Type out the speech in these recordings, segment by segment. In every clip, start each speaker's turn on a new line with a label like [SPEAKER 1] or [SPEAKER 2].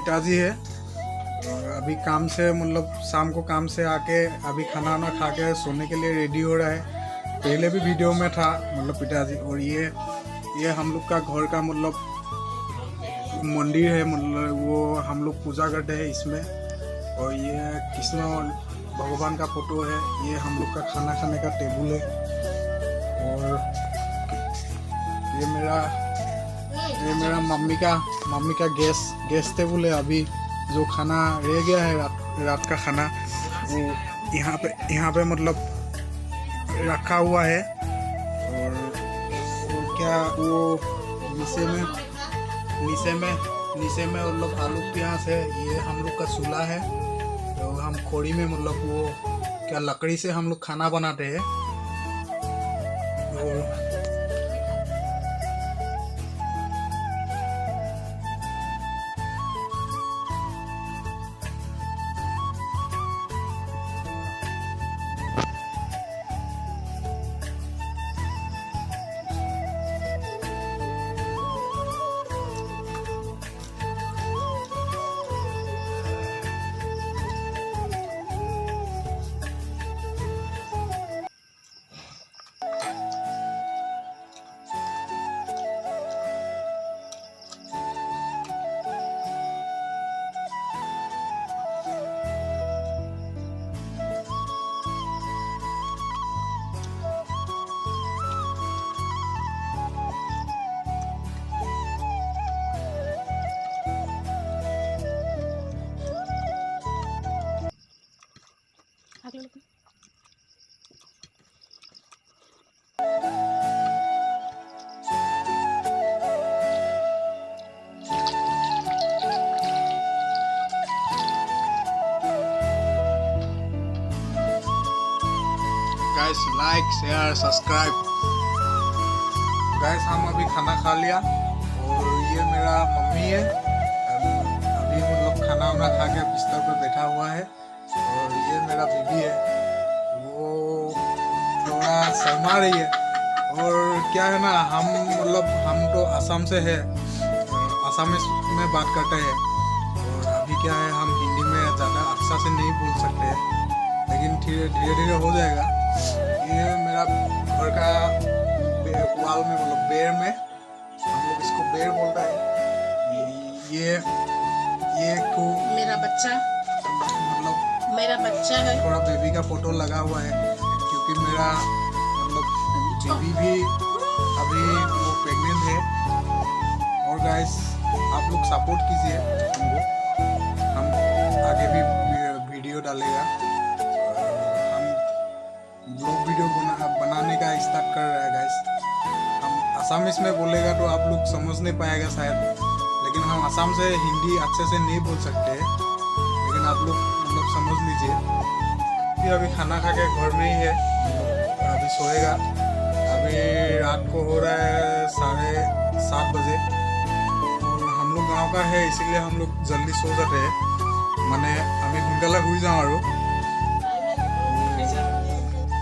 [SPEAKER 1] पिताजी है। और अभी काम से मतलब शाम को काम से आके अभी खाना वाना खा के सोने के लिए रेडी हो रहा है। पहले भी वीडियो में था मतलब पिताजी। और ये हम लोग का घर का मतलब मंदिर है, मतलब वो हम लोग पूजा करते हैं इसमें। और ये कृष्ण भगवान का फोटो है। ये हम लोग का खाना खाने का टेबल है। और ये मेरा मम्मी का गैस टेबल है। अभी जो खाना रह गया है रात का खाना वो यहाँ पे मतलब रखा हुआ है। और क्या वो नीचे में मतलब आलू प्याज है। ये हम लोग का चूल्हा है। तो हम खोड़ी में मतलब वो क्या लकड़ी से हम लोग खाना बनाते हैं। और guys like share subscribe. Guys हम अभी खाना खा लिया। और ये मेरा मम्मी है। अभी मतलब खाना वाना खा के बिस्तर पर बैठा हुआ है। और ये मेरा बीबी है, वो थोड़ा शर्मा रही है। और क्या है ना, हम तो असम से है, असमिस में बात करते हैं। और अभी क्या है, हम हिंदी में ज़्यादा अच्छा से नहीं बोल सकते, लेकिन धीरे धीरे हो जाएगा। ये मेरा घर का वाल में मतलब बेर में, हम लोग इसको बेर बोलता है। ये को
[SPEAKER 2] मेरा बच्चा है।
[SPEAKER 1] थोड़ा बेबी का फोटो लगा हुआ है, क्योंकि मेरा मतलब बेबी भी अभी वो प्रेग्नेंट है। और गाइस आप लोग सपोर्ट कीजिए हमको, हम आगे भी वीडियो डालेगा। ब्लॉग वीडियो बनाने का स्टार्ट कर रहा है गाइस। हम असमिस में बोलेगा तो आप लोग समझ नहीं पाएगा शायद, लेकिन हम असम से हिंदी अच्छे से नहीं बोल सकते, लेकिन आप लोग मतलब समझ लीजिए। अभी खाना खा के घर में ही है, अभी सोएगा। अभी रात को हो रहा है 7:30 बजे। और हम लोग गाँव का है, इसीलिए हम लोग जल्दी सो जाते हैं। मैंने अभी सोनकाले हुई जाऊँ। और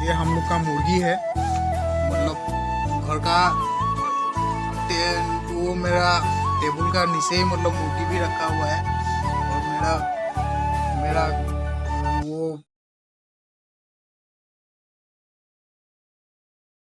[SPEAKER 1] ये हम लोग का मुर्गी है, मतलब घर का वो मेरा टेबल का नीचे ही मतलब मुर्गी भी रखा हुआ है। और मेरा